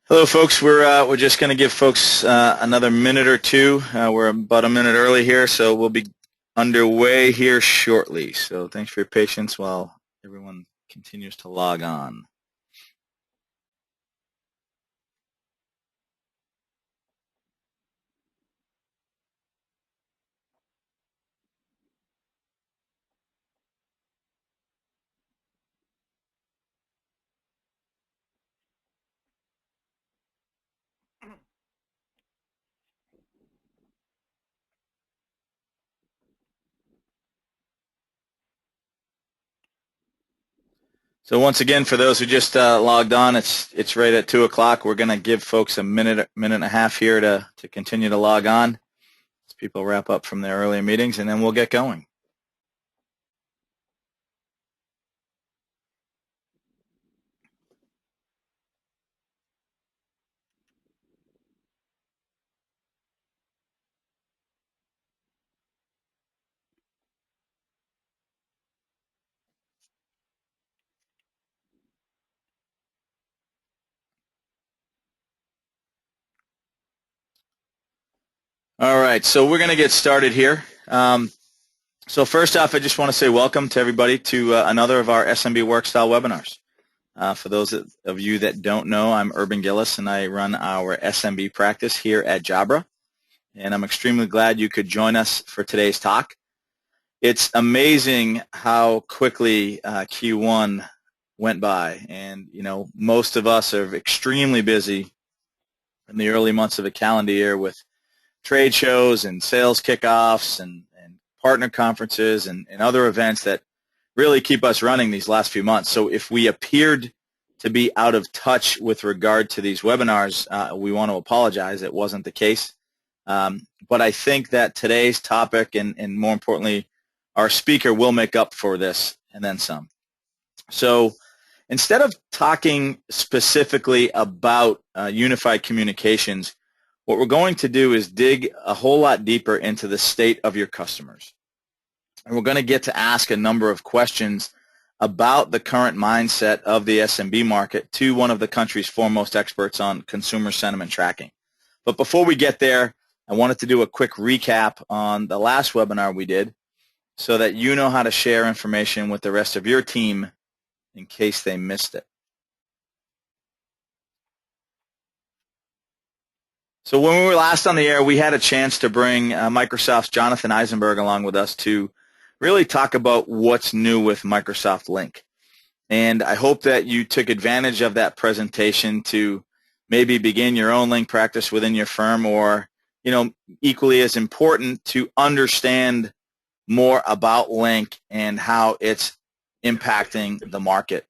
Hello, folks. We're just going to give folks another minute or two. We're about a minute early here, so we'll be underway here shortly. So thanks for your patience while everyone continues to log on. So once again, for those who just logged on, it's right at 2 o'clock. We're going to give folks a minute and a half here to continue to log on as people wrap up from their earlier meetings, and then we'll get going. All right, so we're going to get started here. So first off, I just want to say welcome to everybody to another of our SMB Work Style webinars. For those of you that don't know, I'm Urban Gillis, and I run our SMB practice here at Jabra. And I'm extremely glad you could join us for today's talk. It's amazing how quickly Q1 went by. And, you know, most of us are extremely busy in the early months of a calendar year with trade shows and sales kickoffs and partner conferences and other events that really keep us running these last few months. So if we appeared to be out of touch with regard to these webinars, we want to apologize. It wasn't the case. But I think that today's topic and more importantly, our speaker will make up for this and then some. So instead of talking specifically about unified communications, what we're going to do is dig a whole lot deeper into the state of your customers. And we're going to get to ask a number of questions about the current mindset of the SMB market to one of the country's foremost experts on consumer sentiment tracking. But before we get there, I wanted to do a quick recap on the last webinar we did so that you know how to share information with the rest of your team in case they missed it. So when we were last on the air, we had a chance to bring Microsoft's Jonathan Eisenberg along with us to really talk about what's new with Microsoft Lync. And I hope that you took advantage of that presentation to maybe begin your own Lync practice within your firm, or, you know, equally as important, to understand more about Lync and how it's impacting the market.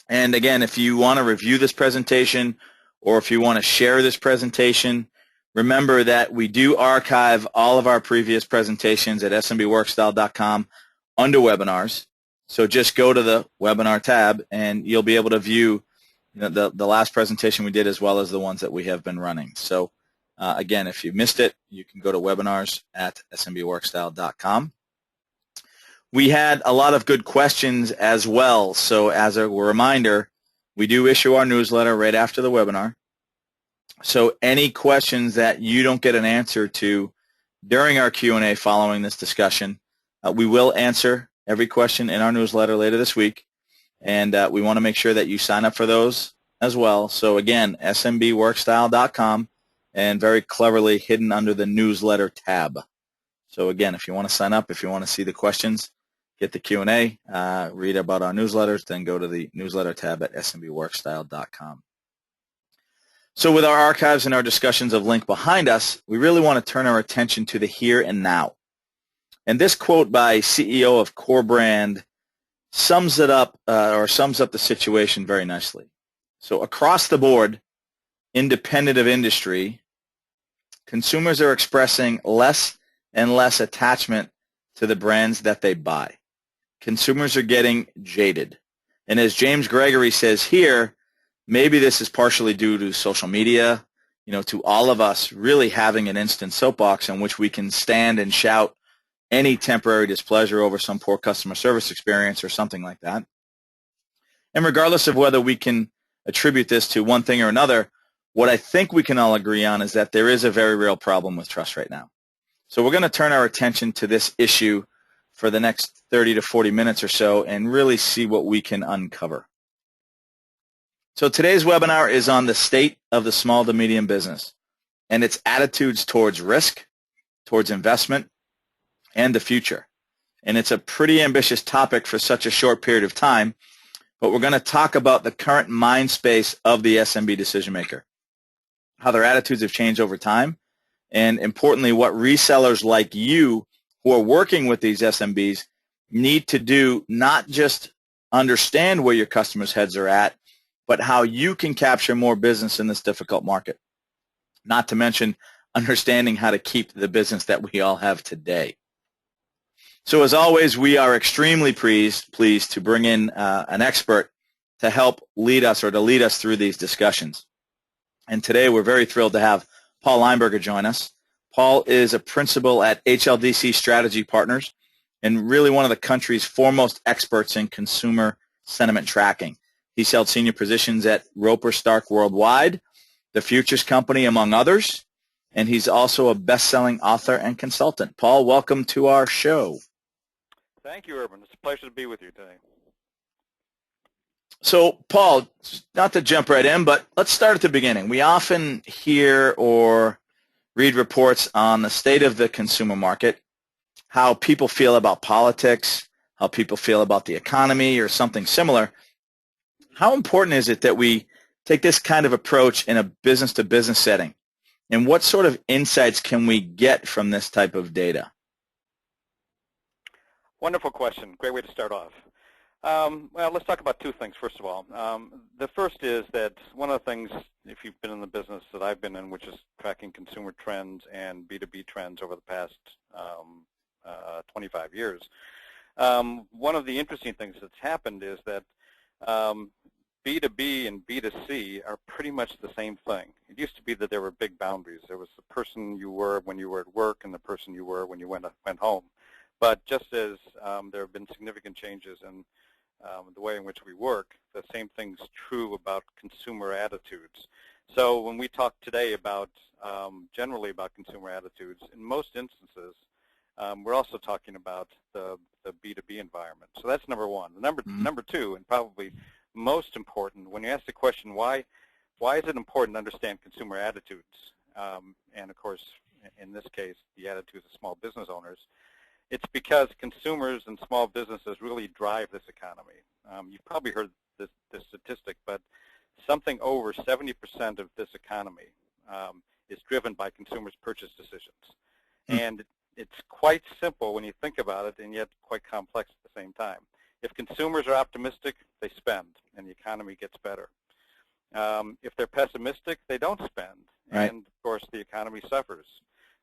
And again, if you want to review this presentation or if you want to share this presentation, remember that we do archive all of our previous presentations at smbworkstyle.com under webinars. So just go to the webinar tab and you'll be able to view, you know, the last presentation we did as well as the ones that we have been running. So again, if you missed it, you can go to webinars at smbworkstyle.com. We had a lot of good questions as well. So as a reminder, we do issue our newsletter right after the webinar. So any questions that you don't get an answer to during our Q&A following this discussion, we will answer every question in our newsletter later this week. And we want to make sure that you sign up for those as well. So again, smbworkstyle.com, and very cleverly hidden under the newsletter tab. So again, if you want to sign up, if you want to see the questions, get the Q&A, read about our newsletters, then go to the newsletter tab at smbworkstyle.com. So with our archives and our discussions of Lync behind us, we really want to turn our attention to the here and now. And this quote by CEO of Core Brand sums it up, or sums up the situation very nicely. So across the board, independent of industry, consumers are expressing less and less attachment to the brands that they buy. Consumers are getting jaded. And as James Gregory says here, maybe this is partially due to social media, you know, to all of us really having an instant soapbox in which we can stand and shout any temporary displeasure over some poor customer service experience or something like that. And regardless of whether we can attribute this to one thing or another, what I think we can all agree on is that there is a very real problem with trust right now. So we're going to turn our attention to this issue for the next 30 to 40 minutes or so and really see what we can uncover. So today's webinar is on the state of the small to medium business and its attitudes towards risk, towards investment, and the future. And it's a pretty ambitious topic for such a short period of time, but we're going to talk about the current mind space of the SMB decision maker, how their attitudes have changed over time, and importantly, what resellers like you who are working with these SMBs need to do, not just understand where your customers' heads are at, but how you can capture more business in this difficult market, not to mention understanding how to keep the business that we all have today. So as always, we are extremely pleased to bring in an expert to help lead us through these discussions. And today we're very thrilled to have Paul Leinberger join us. Paul is a principal at HLDC Strategy Partners and really one of the country's foremost experts in consumer sentiment tracking. He's held senior positions at Roper Stark Worldwide, the Futures Company, among others, and he's also a best-selling author and consultant. Paul, welcome to our show. Thank you, Urban. It's a pleasure to be with you today. So, Paul, not to jump right in, but let's start at the beginning. We often hear or read reports on the state of the consumer market, how people feel about politics, how people feel about the economy, or something similar. How important is it that we take this kind of approach in a business-to-business setting? And what sort of insights can we get from this type of data? Wonderful question. Great way to start off. Well, let's talk about two things, first of all. The first is that one of the things, if you've been in the business that I've been in, which is tracking consumer trends and B2B trends over the past 25 years, one of the interesting things that's happened is that B2B and B2C are pretty much the same thing. It used to be that there were big boundaries. There was the person you were when you were at work and the person you were when you went home. But just as there have been significant changes in the way in which we work, the same thing's true about consumer attitudes. So when we talk today about generally about consumer attitudes, in most instances, we're also talking about the B2B environment. So that's number one. Number two, and probably most important, when you ask the question, why is it important to understand consumer attitudes? And of course, in this case, the attitudes of small business owners. It's because consumers and small businesses really drive this economy. You've probably heard this statistic, but something over 70% of this economy is driven by consumers' purchase decisions. And it's quite simple when you think about it, and yet quite complex at the same time. If consumers are optimistic, they spend, and the economy gets better. If they're pessimistic, they don't spend, and of course the economy suffers.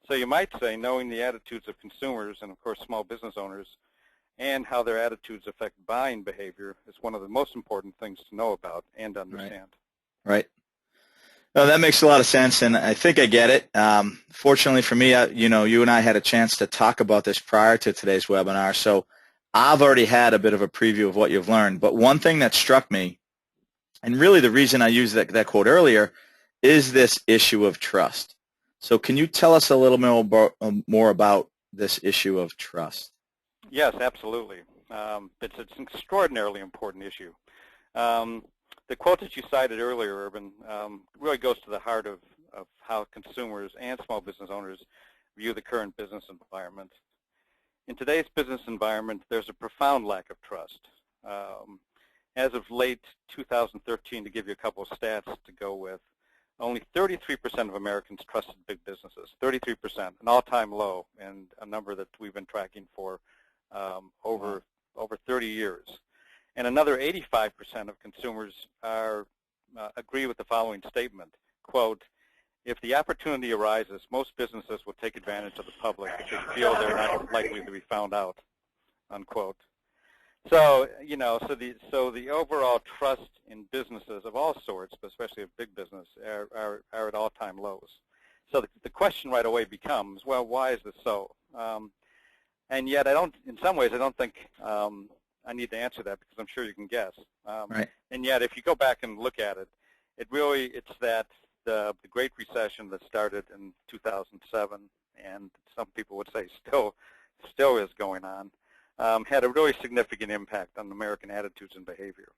So you might say, knowing the attitudes of consumers and, of course, small business owners and how their attitudes affect buying behavior is one of the most important things to know about and understand. Right. No, that makes a lot of sense, and I think I get it. Fortunately for me, you and I had a chance to talk about this prior to today's webinar, so I've already had a bit of a preview of what you've learned. But one thing that struck me, and really the reason I used that quote earlier, is this issue of trust. So can you tell us a little more about this issue of trust? Yes, absolutely. It's an extraordinarily important issue. The quote that you cited earlier, Urban, really goes to the heart of how consumers and small business owners view the current business environment. In today's business environment, there's a profound lack of trust. As of late 2013, to give you a couple of stats to go with, only 33% of Americans trusted big businesses, 33%, an all-time low, and a number that we've been tracking for over 30 years. And another 85% of consumers agree with the following statement, quote, if the opportunity arises, most businesses will take advantage of the public if they feel they're not likely to be found out, unquote. So, so the overall trust in businesses of all sorts, but especially of big business, are at all-time lows. So the question right away becomes, well, why is this so? And yet, in some ways, I don't think I need to answer that because I'm sure you can guess. And yet, if you go back and look at it, it's that the Great Recession that started in 2007, and some people would say still is going on, had a really significant impact on American attitudes and behavior.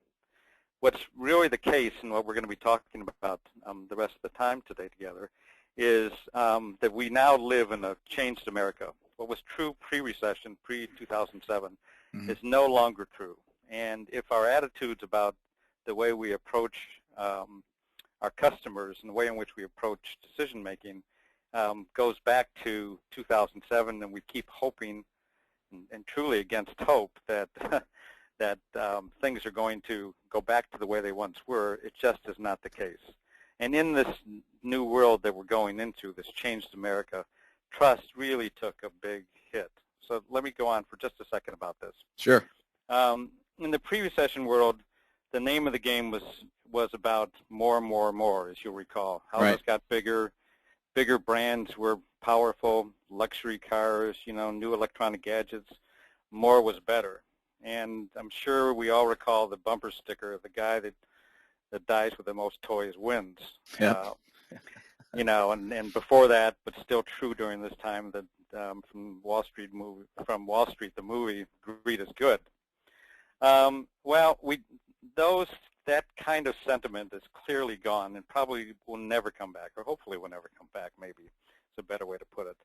What's really the case, and what we're going to be talking about the rest of the time today together, is that we now live in a changed America. What was true pre-recession, pre-2007, is no longer true. And if our attitudes about the way we approach our customers and the way in which we approach decision-making goes back to 2007, and we keep hoping and truly against hope that that things are going to go back to the way they once were, it just is not the case. And in this new world that we're going into, this changed America, trust really took a big hit. So let me go on for just a second about this. Sure. In the pre-recession world, the name of the game was about more, as you'll recall. Houses got bigger, bigger brands were powerful, luxury cars, new electronic gadgets. More was better. And I'm sure we all recall the bumper sticker of the guy that dies with the most toys wins. Yep. And before that, but still true during this time, that from Wall Street the movie, greed is good. That kind of sentiment is clearly gone and probably will never come back, or hopefully will never come back, maybe it's a better way to put it.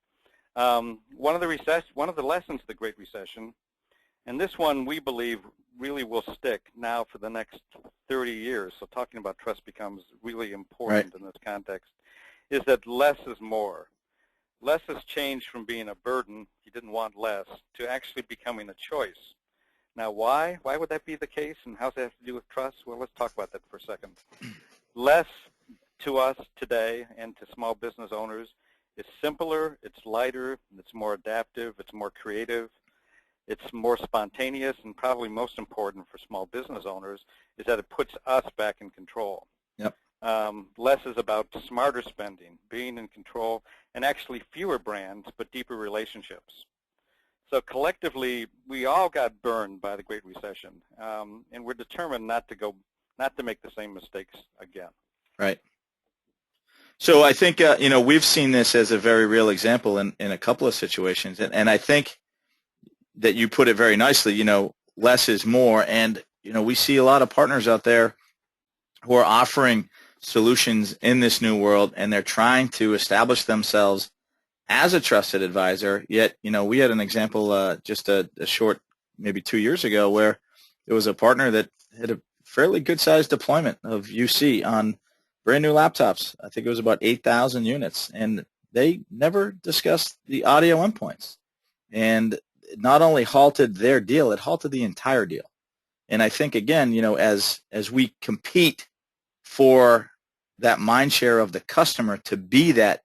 One of the lessons of the Great Recession, and this one we believe really will stick now for the next 30 years, so talking about trust becomes really important in this context, is that less is more. Less has changed from being a burden, you didn't want less, to actually becoming a choice. Now why? Why would that be the case, and how does that have to do with trust? Well, let's talk about that for a second. Less to us today and to small business owners is simpler, it's lighter, it's more adaptive, it's more creative, it's more spontaneous, and probably most important for small business owners is that it puts us back in control. Yep. Less is about smarter spending, being in control, and actually fewer brands but deeper relationships. So collectively, we all got burned by the Great Recession, and we're determined not to make the same mistakes again. Right. So I think we've seen this as a very real example in a couple of situations, and I think that you put it very nicely. Less is more, and we see a lot of partners out there who are offering solutions in this new world, and they're trying to establish themselves as a trusted advisor. Yet, we had an example just a short, maybe 2 years ago, where there was a partner that had a fairly good-sized deployment of UC on brand new laptops. I think it was about 8,000 units, and they never discussed the audio endpoints. And it not only halted their deal, it halted the entire deal. And I think, again, as we compete for that mind share of the customer to be that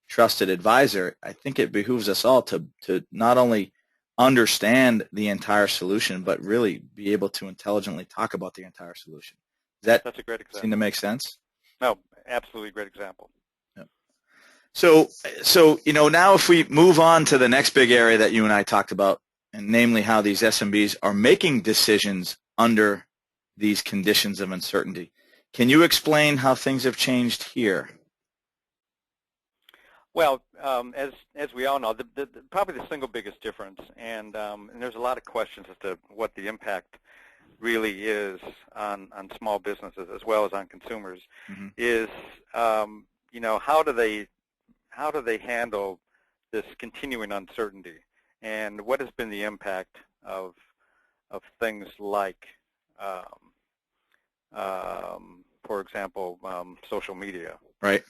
trusted advisor, I think it behooves us all to not only understand the entire solution, but really be able to intelligently talk about the entire solution. That's a great example. Seem to make sense? No, absolutely great example. Yep. So now if we move on to the next big area that you and I talked about, and namely how these SMBs are making decisions under these conditions of uncertainty. Can you explain how things have changed here? Well, as we all know, probably the single biggest difference, and there's a lot of questions as to what the impact really is on small businesses as well as on consumers, is how do they handle this continuing uncertainty, and what has been the impact of things like, for example, social media. Right.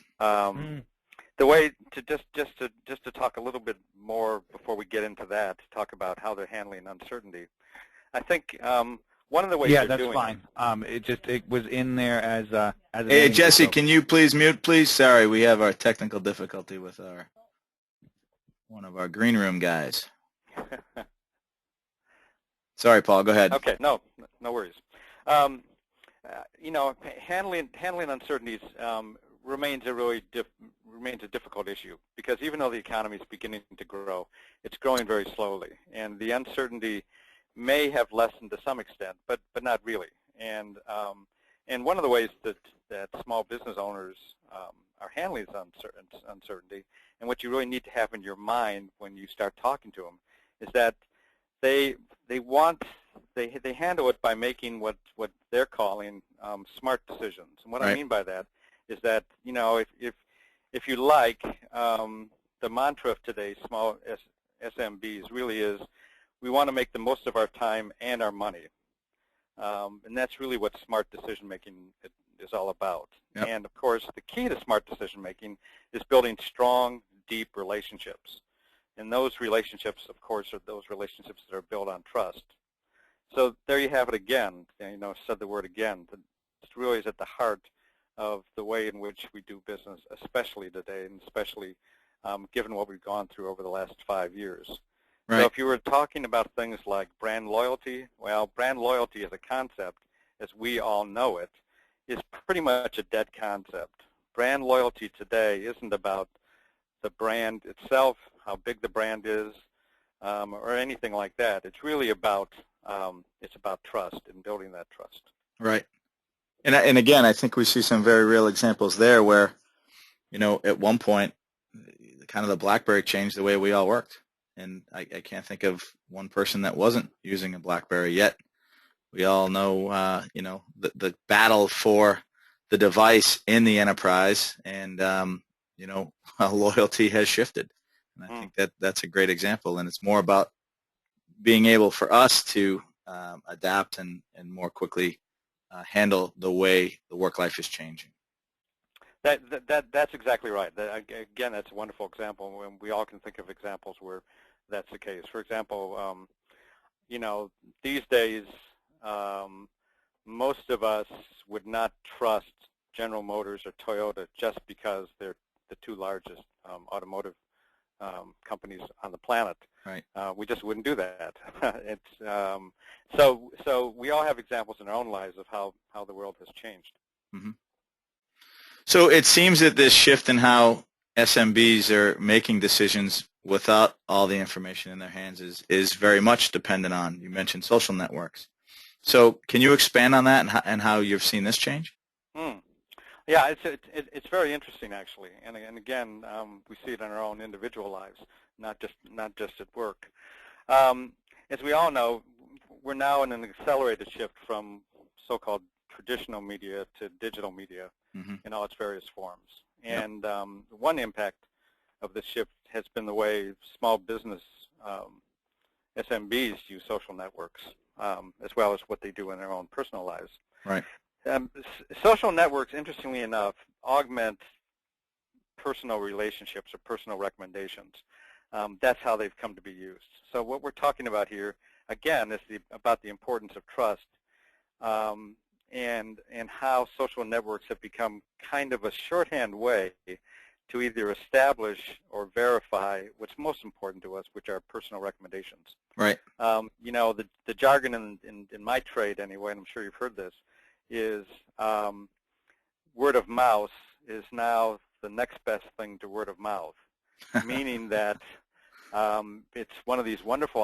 The way to just to talk a little bit more before we get into that, to talk about how they're handling uncertainty. I think one of the ways they're doing. Yeah, that's fine. It was in there as Hey, Jesse, can you please mute, please? Sorry, we have our technical difficulty with one of our green room guys. Sorry, Paul. Go ahead. Okay. No worries. Handling uncertainties remains a difficult issue, because even though the economy is beginning to grow, it's growing very slowly, and the uncertainty may have lessened to some extent, but not really. And one of the ways that small business owners are handling this uncertainty, and what you really need to have in your mind when you start talking to them is that they handle it by making what they're calling smart decisions. And what I mean by that is that, you know, if you like, the mantra of today's small SMBs really is, we want to make the most of our time and our money. And that's really what smart decision making is all about. Yep. And of course, the key to smart decision making is building strong, deep relationships. And those relationships, of course, are those relationships that are built on trust. So there you have it again. You know, said the word again. It really is at the heart of the way in which we do business, especially today, and especially given what we've gone through over the last 5 years. Right. So if you were talking about things like brand loyalty, well, brand loyalty as a concept, as we all know it, is pretty much a dead concept. Brand loyalty today isn't about the brand itself, how big the brand is, or anything like that. It's really about trust and building that trust. Right. And again, I think we see some very real examples there where, you know, at one point, kind of the BlackBerry changed the way we all worked. And I can't think of one person that wasn't using a BlackBerry yet. We all know, you know, the battle for the device in the enterprise, and you know, loyalty has shifted. And I think that's a great example. And it's more about being able for us to adapt and more quickly handle the way the work life is changing. That's exactly right. Again, that's a wonderful example, and we all can think of examples where that's the case. For example, you know, these days, most of us would not trust General Motors or Toyota just because they're the two largest automotive companies on the planet. Right. We just wouldn't do that. So we all have examples in our own lives of how the world has changed. Mm-hmm. So it seems that this shift in how SMBs are making decisions without all the information in their hands is very much dependent on, you mentioned social networks. So can you expand on that and how you've seen this change? Yeah, it's very interesting actually, and again, we see it in our own individual lives, not just at work. As we all know, we're now in an accelerated shift from so-called traditional media to digital media in all its various forms. And one impact of this shift has been the way small business SMBs use social networks, as well as what they do in their own personal lives. Right. Social networks, interestingly enough, augment personal relationships or personal recommendations. That's how they've come to be used. So what we're talking about here, again, is about the importance of trust, and how social networks have become kind of a shorthand way to either establish or verify what's most important to us, which are personal recommendations. Right. You know, the jargon in my trade anyway, and I'm sure you've heard this, is word of mouth is now the next best thing to word of mouth, meaning that it's one of these wonderful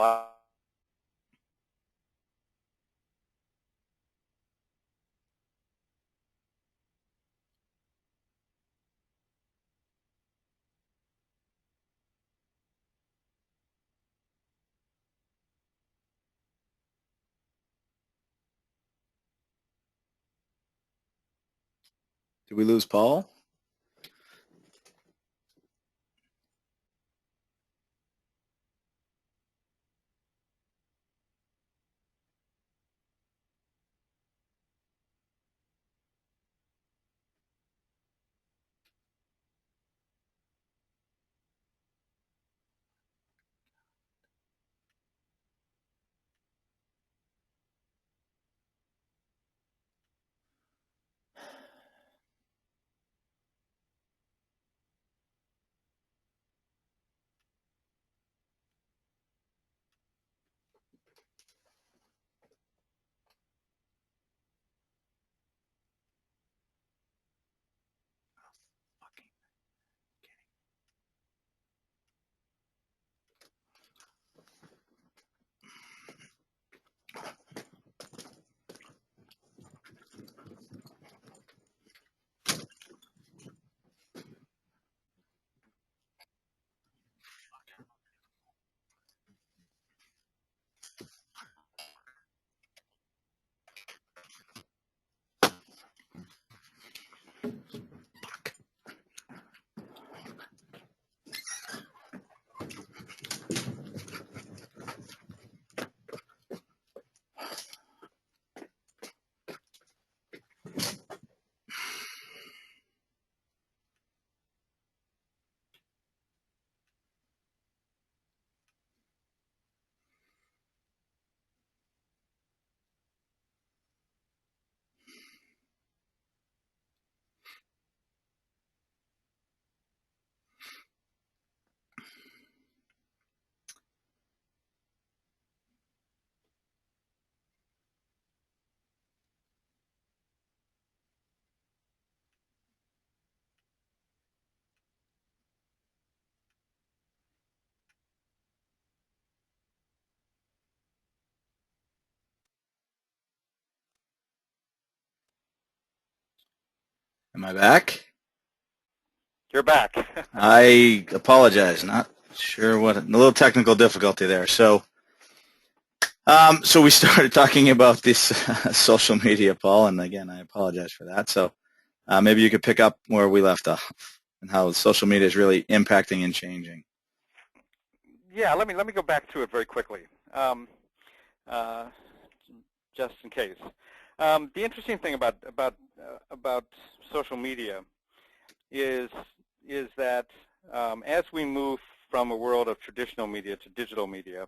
Did we lose Paul? Am I back? You're back. I apologize. Not sure what, a little technical difficulty there. So we started talking about this social media, Paul, and again, I apologize for that. So maybe you could pick up where we left off and how social media is really impacting and changing. Yeah, let me go back to it very quickly, just in case. The interesting thing about social media is that as we move from a world of traditional media to digital media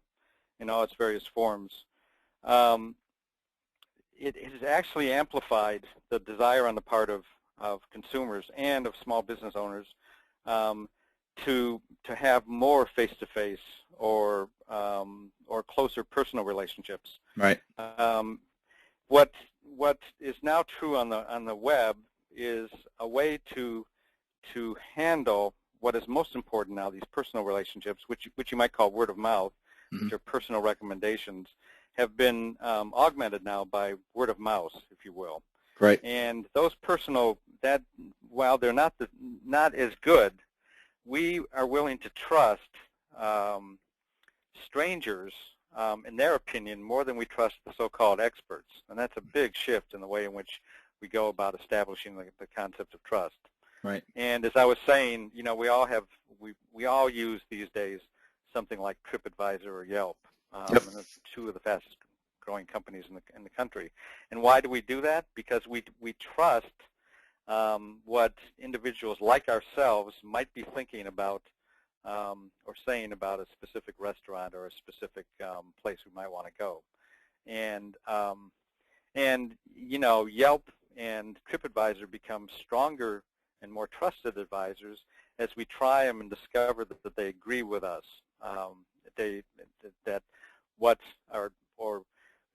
in all its various forms, it has actually amplified the desire on the part of consumers and of small business owners to have more face-to-face or closer personal relationships. Right. What is now true on the web is a way to handle what is most important now, these personal relationships, which you might call word of mouth, which are personal recommendations, have been augmented now by word of mouth, if you will. Right. And those personal, that while they're not as good, we are willing to trust strangers in their opinion more than we trust the so-called experts. And that's a big shift in the way in which we go about establishing the concept of trust. Right. And as I was saying, you know, we all use these days something like TripAdvisor or Yelp, and it's two of the fastest growing companies in the country. And why do we do that? Because we trust what individuals like ourselves might be thinking about or saying about a specific restaurant or a specific place we might want to go. And you know, Yelp and TripAdvisor become stronger and more trusted advisors as we try them and discover that they agree with us. That what or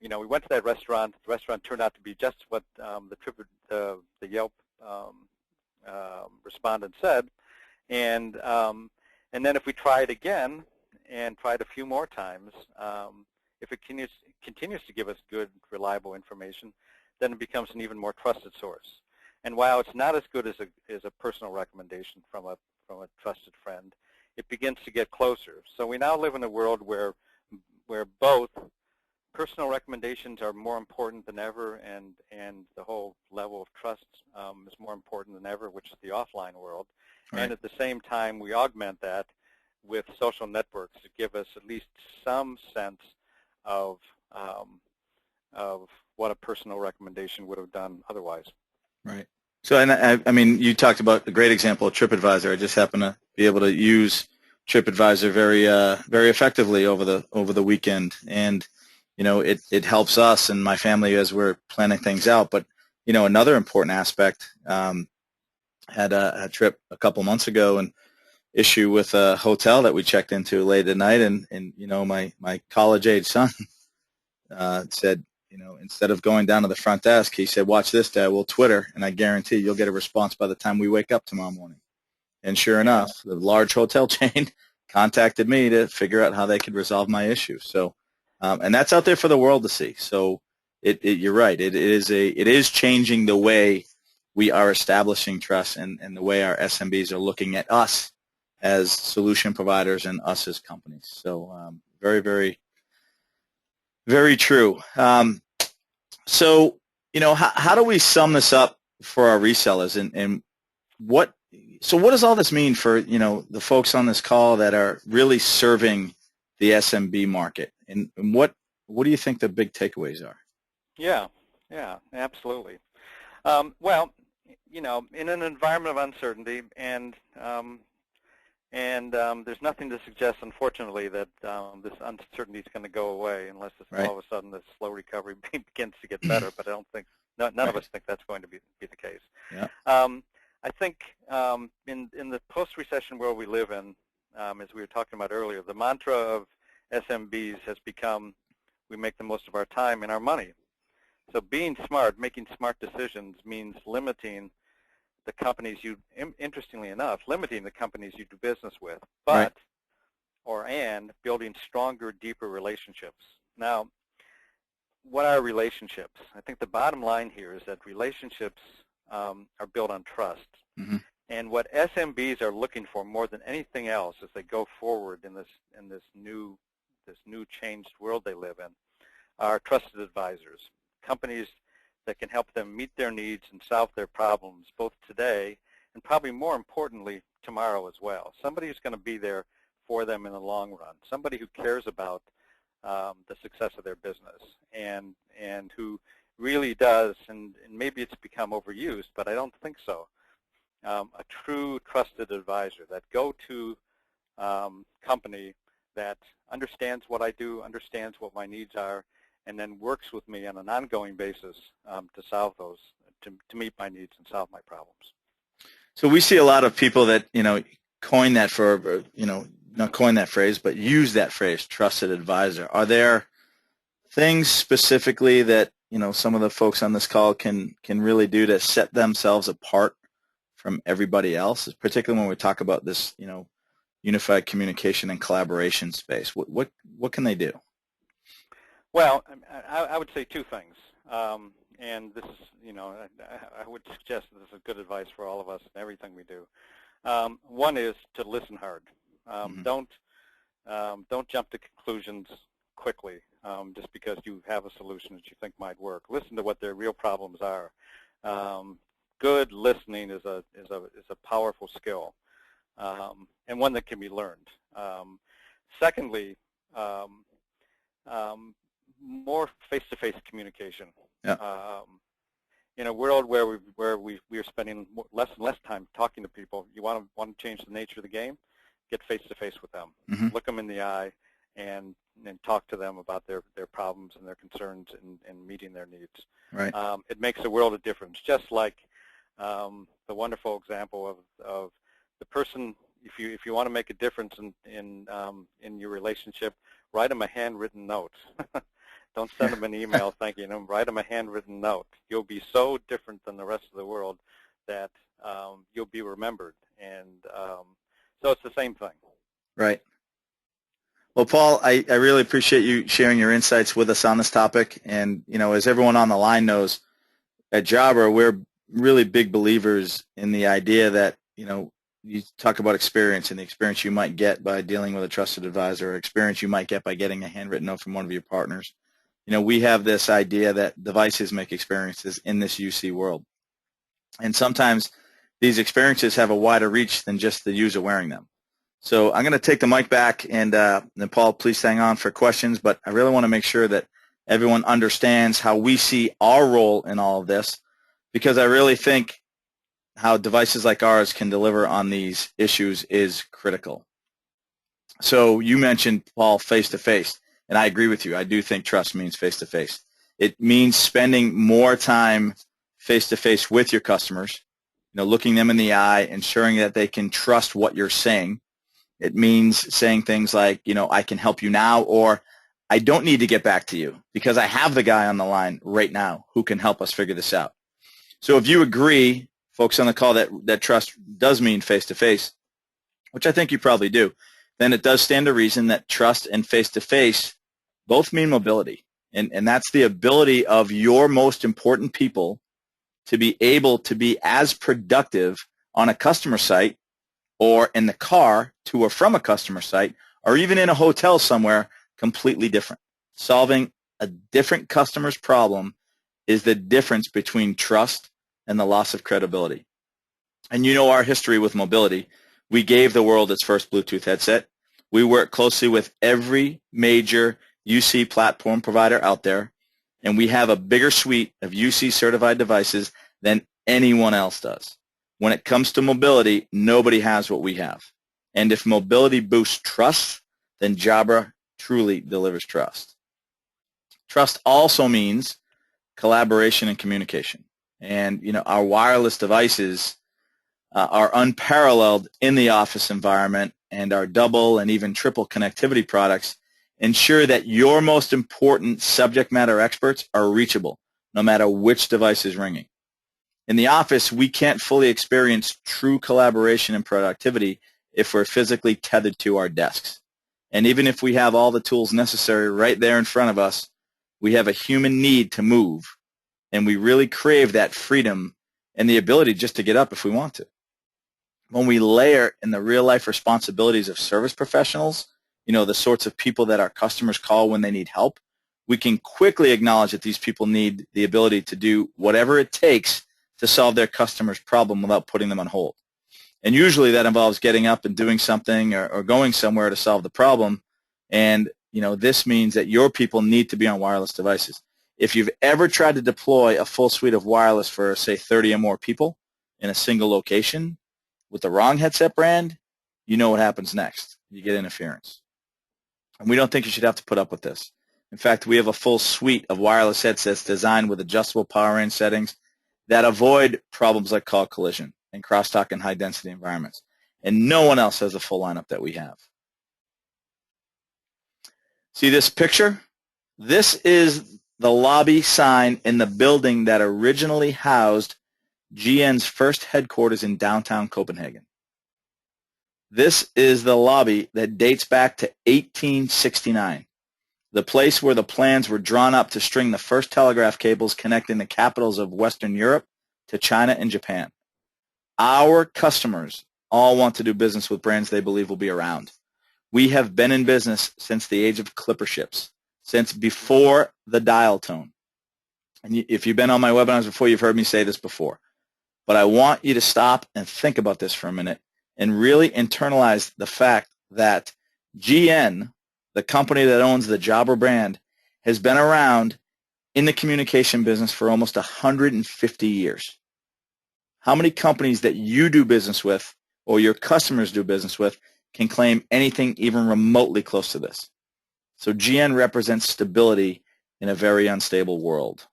you know, we went to that restaurant. The restaurant turned out to be just what the Yelp respondent said, and then if we try it again and try it a few more times, if it continues to give us good, reliable information, then it becomes an even more trusted source. And while it's not as good as a personal recommendation from a trusted friend, it begins to get closer. So we now live in a world where both personal recommendations are more important than ever, and the whole level of trust is more important than ever, which is the offline world. Right. And at the same time, we augment that with social networks to give us at least some sense of what a personal recommendation would have done otherwise. Right. So, and I mean, you talked about a great example of TripAdvisor. I just happen to be able to use TripAdvisor very effectively over the weekend, and you know, it helps us and my family as we're planning things out. But you know, another important aspect, had a trip a couple months ago and issue with a hotel that we checked into late at night, and you know, my college-age son said, you know, instead of going down to the front desk, he said, "Watch this, Dad. We'll Twitter, and I guarantee you'll get a response by the time we wake up tomorrow morning." And sure enough, the large hotel chain contacted me to figure out how they could resolve my issue. So, and that's out there for the world to see. So, you're right. It is changing the way we are establishing trust and the way our SMBs are looking at us as solution providers and us as companies. So, very, very, very true. So, you know, how do we sum this up for our resellers, and what does all this mean for, you know, the folks on this call that are really serving the SMB market, and what do you think the big takeaways are? Yeah, absolutely. Well, you know, in an environment of uncertainty, and there's nothing to suggest, unfortunately, that this uncertainty is going to go away unless all of a sudden the slow recovery begins to get better. But I don't think none of us think that's going to be the case. Yeah. I think in the post-recession world we live in, as we were talking about earlier, the mantra of SMBs has become, we make the most of our time and our money. So being smart, making smart decisions, means limiting the companies interestingly enough, limiting the companies you do business with, but, and building stronger, deeper relationships. Now, what are relationships? I think the bottom line here is that relationships are built on trust. Mm-hmm. And what SMBs are looking for more than anything else as they go forward in this new changed world they live in are trusted advisors, companies that can help them meet their needs and solve their problems both today and probably more importantly tomorrow as well. Somebody who's going to be there for them in the long run, somebody who cares about the success of their business and who really does, and maybe it's become overused, but I don't think so, a true trusted advisor, that go-to company that understands what I do, understands what my needs are, and then works with me on an ongoing basis to solve those, to meet my needs and solve my problems. So we see a lot of people that, coin that for, not coin that phrase, but use that phrase, trusted advisor. Are there things specifically that, some of the folks on this call can really do to set themselves apart from everybody else, particularly when we talk about this, unified communication and collaboration space? What can they do? Well, I would say two things. And this is, I would suggest this is good advice for all of us in everything we do. One is to listen hard. Don't jump to conclusions quickly just because you have a solution that you think might work. Listen to what their real problems are. Good listening is a powerful skill, and one that can be learned. Secondly, more face-to-face communication. Yeah. In a world where we're spending less and less time talking to people, you want to change the nature of the game, get face-to-face with them, look them in the eye, and talk to them about their problems and their concerns and meeting their needs. Right. It makes a world of difference. Just like the wonderful example of the person, if you want to make a difference in your relationship, write them a handwritten note. Don't send them an email thanking them. Write them a handwritten note. You'll be so different than the rest of the world that you'll be remembered. And so it's the same thing. Right. Well, Paul, I really appreciate you sharing your insights with us on this topic. And, as everyone on the line knows, at Jabra, we're really big believers in the idea that, you talk about experience and the experience you might get by dealing with a trusted advisor, or experience you might get by getting a handwritten note from one of your partners. We have this idea that devices make experiences in this UC world. And sometimes these experiences have a wider reach than just the user wearing them. So I'm going to take the mic back, and Paul, please hang on for questions, but I really want to make sure that everyone understands how we see our role in all of this, because I really think how devices like ours can deliver on these issues is critical. So you mentioned, Paul, face-to-face, and I agree with you. I do think trust means face-to-face. It means spending more time face-to-face with your customers, looking them in the eye, ensuring that they can trust what you're saying. It means saying things like, I can help you now, or I don't need to get back to you because I have the guy on the line right now who can help us figure this out. So if you agree, folks on the call, that trust does mean face-to-face, which I think you probably do, then it does stand to reason that trust and face-to-face both mean mobility. And that's the ability of your most important people to be able to be as productive on a customer site or in the car to or from a customer site, or even in a hotel somewhere completely different. Solving a different customer's problem is the difference between trust and the loss of credibility. And our history with mobility. We gave the world its first Bluetooth headset. We work closely with every major UC platform provider out there, and we have a bigger suite of UC certified devices than anyone else does. When it comes to mobility, nobody has what we have. And if mobility boosts trust, then Jabra truly delivers trust. Trust also means collaboration and communication. And, our wireless devices are unparalleled in the office environment, and our double and even triple connectivity products ensure that your most important subject matter experts are reachable, no matter which device is ringing. In the office, we can't fully experience true collaboration and productivity if we're physically tethered to our desks. And even if we have all the tools necessary right there in front of us, we have a human need to move, and we really crave that freedom and the ability just to get up if we want to. When we layer in the real-life responsibilities of service professionals, the sorts of people that our customers call when they need help, we can quickly acknowledge that these people need the ability to do whatever it takes to solve their customer's problem without putting them on hold. And usually that involves getting up and doing something or going somewhere to solve the problem. And, this means that your people need to be on wireless devices. If you've ever tried to deploy a full suite of wireless for, say, 30 or more people in a single location with the wrong headset brand, you know what happens next. You get interference. And we don't think you should have to put up with this. In fact, we have a full suite of wireless headsets designed with adjustable power range settings that avoid problems like call collision and crosstalk in high-density environments. And no one else has the full lineup that we have. See this picture? This is the lobby sign in the building that originally housed GN's first headquarters in downtown Copenhagen. This is the lobby that dates back to 1869, the place where the plans were drawn up to string the first telegraph cables connecting the capitals of Western Europe to China and Japan. Our customers all want to do business with brands they believe will be around. We have been in business since the age of clipper ships, since before the dial tone. And if you've been on my webinars before, you've heard me say this before. But I want you to stop and think about this for a minute and really internalize the fact that GN, the company that owns the Jabra brand, has been around in the communication business for almost 150 years. How many companies that you do business with or your customers do business with can claim anything even remotely close to this? So GN represents stability in a very unstable world.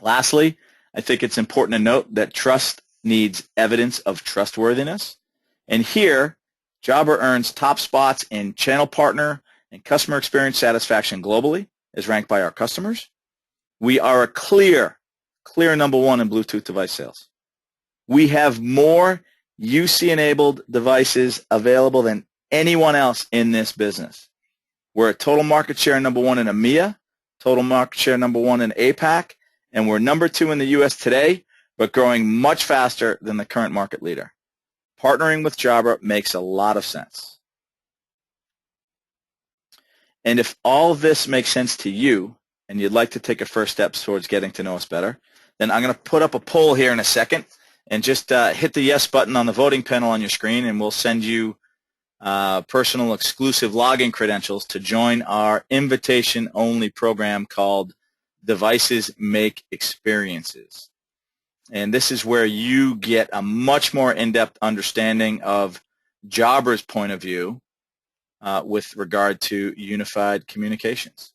Lastly, I think it's important to note that trust needs evidence of trustworthiness. And here, Jabra earns top spots in channel partner and customer experience satisfaction globally, as ranked by our customers. We are a clear number one in Bluetooth device sales. We have more UC-enabled devices available than anyone else in this business. We're a total market share number one in EMEA, total market share number one in APAC, and we're number two in the U.S. today, but growing much faster than the current market leader. Partnering with Jabra makes a lot of sense. And if all of this makes sense to you and you'd like to take a first step towards getting to know us better, then I'm going to put up a poll here in a second and just hit the yes button on the voting panel on your screen, and we'll send you personal exclusive login credentials to join our invitation-only program called Devices Make Experiences. And this is where you get a much more in-depth understanding of Jabra's point of view with regard to unified communications.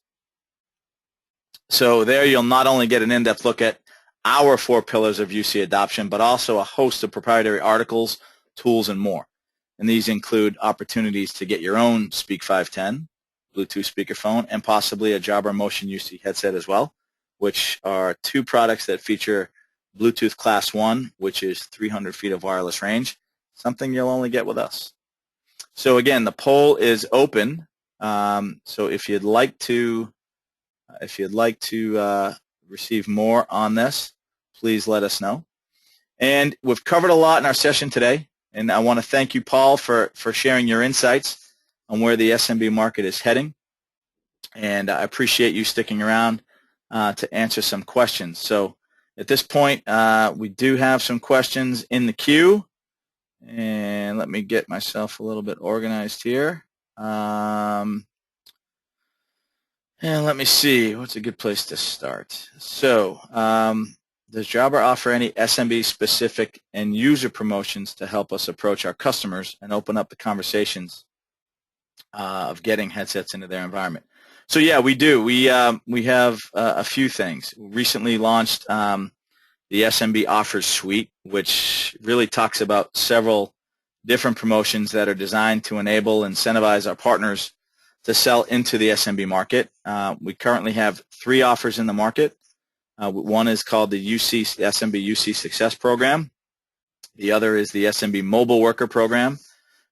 So there you'll not only get an in-depth look at our 4 pillars of UC adoption, but also a host of proprietary articles, tools, and more. And these include opportunities to get your own Speak 510 Bluetooth speakerphone and possibly a Jabra Motion UC headset as well, which are 2 products that feature Bluetooth Class 1, which is 300 feet of wireless range, something you'll only get with us. So again, the poll is open. So if you'd like to receive more on this, please let us know. And we've covered a lot in our session today, and I want to thank you, Paul, for sharing your insights on where the SMB market is heading. And I appreciate you sticking around to answer some questions. So at this point, we do have some questions in the queue. And let me get myself a little bit organized here. And let me see, what's a good place to start? So does Jabra offer any SMB-specific and user promotions to help us approach our customers and open up the conversations of getting headsets into their environment? So yeah, we do. We have a few things. We recently launched the SMB Offers Suite, which really talks about several different promotions that are designed to enable and incentivize our partners to sell into the SMB market. We currently have 3 offers in the market. One is called the SMB UC Success Program. The other is the SMB Mobile Worker Program.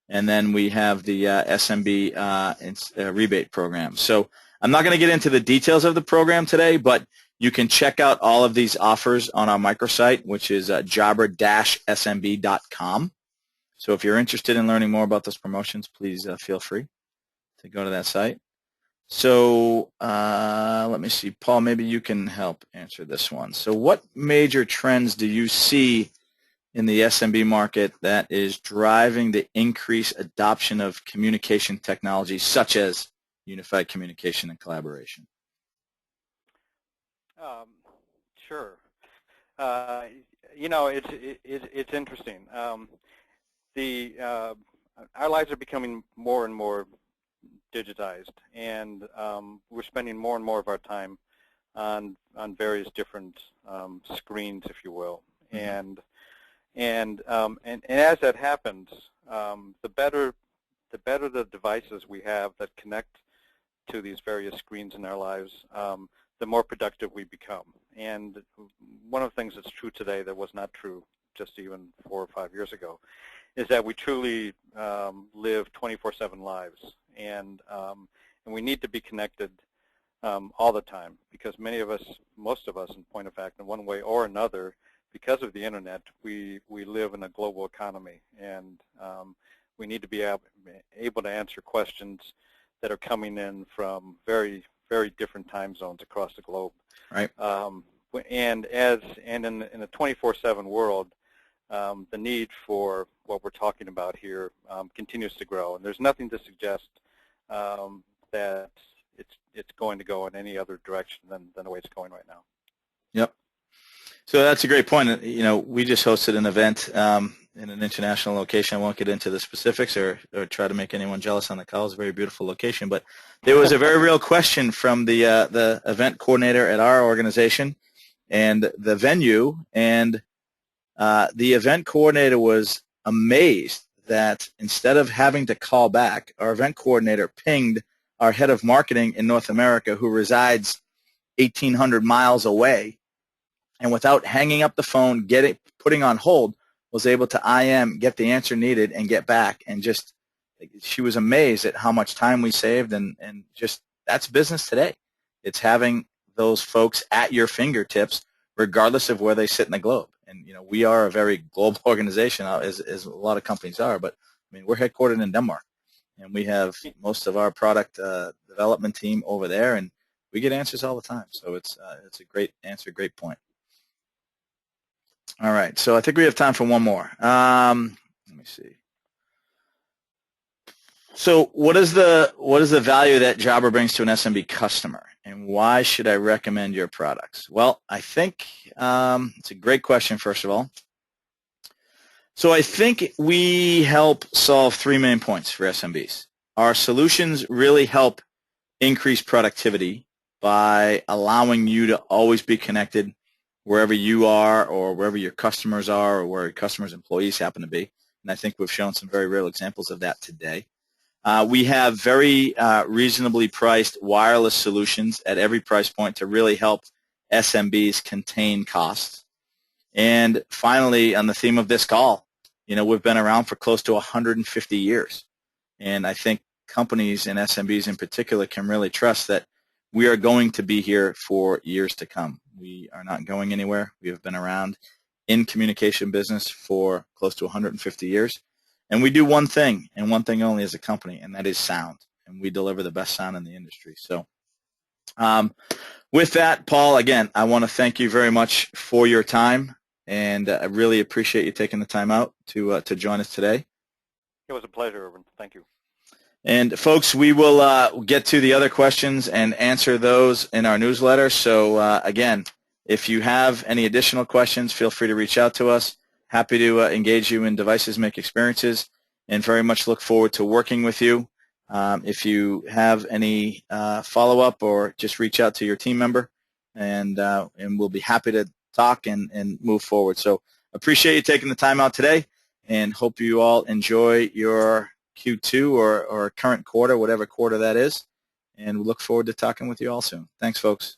And then we have the SMB Rebate Program. So I'm not going to get into the details of the program today, but You can check out all of these offers on our microsite, which is jabra-smb.com. So if you're interested in learning more about those promotions, please feel free to go to that site. So let me see. Paul, maybe you can help answer this one. So what major trends do you see in the SMB market that is driving the increased adoption of communication technologies such as unified communication and collaboration? Sure. It's interesting. Our lives are becoming more and more digitized, and we're spending more and more of our time on various different screens, if you will. Mm-hmm. And as that happens, the better the devices we have that connect to these various screens in our lives, the more productive we become. And one of the things that's true today that was not true just even 4 or 5 years ago is that we truly live 24/7 lives, and we need to be connected all the time, because most of us, in point of fact, in one way or another, because of the internet, we live in a global economy, and we need to be able to answer questions that are coming in from very, very different time zones across the globe. Right. And in a 24/7 world, the need for what we're talking about here continues to grow, and there's nothing to suggest that it's going to go in any other direction than the way it's going right now. Yep. So that's a great point. You know, we just hosted an event in an international location. I won't get into the specifics or try to make anyone jealous on the call. It's a very beautiful location, but there was a very real question from the event coordinator at our organization and the venue, and the event coordinator was amazed that instead of having to call back, our event coordinator pinged our head of marketing in North America, who resides 1,800 miles away, and without hanging up the phone, putting on hold, was able to IM, get the answer needed, and get back. And just, she was amazed at how much time we saved, and just, that's business today. It's having those folks at your fingertips, regardless of where they sit in the globe. And you know, we are a very global organization, as a lot of companies are. But I mean, we're headquartered in Denmark, and we have most of our product development team over there, and we get answers all the time. So it's a great answer, great point. All right, so I think we have time for one more. Let me see. So what is the value that Jabra brings to an SMB customer, and why should I recommend your products? Well, I think it's a great question, first of all. So I think we help solve 3 main points for SMBs. Our solutions really help increase productivity by allowing you to always be connected wherever you are, or wherever your customers are, or where your customers' employees happen to be. And I think we've shown some very real examples of that today. We have very reasonably priced wireless solutions at every price point to really help SMBs contain costs. And finally, on the theme of this call, you know, we've been around for close to 150 years. And I think companies and SMBs in particular can really trust that we are going to be here for years to come. We are not going anywhere. We have been around in communication business for close to 150 years. And we do one thing, and one thing only as a company, and that is sound. And we deliver the best sound in the industry. So with that, Paul, again, I want to thank you very much for your time, and I really appreciate you taking the time out to join us today. It was a pleasure, Irvin. Thank you. And folks, we will get to the other questions and answer those in our newsletter. So again, if you have any additional questions, feel free to reach out to us. Happy to engage you in Devices Make Experiences, and very much look forward to working with you. If you have any follow-up, or just reach out to your team member, and we'll be happy to talk and move forward. So appreciate you taking the time out today, and hope you all enjoy your Q2 or current quarter, whatever quarter that is, and we look forward to talking with you all soon. Thanks, folks.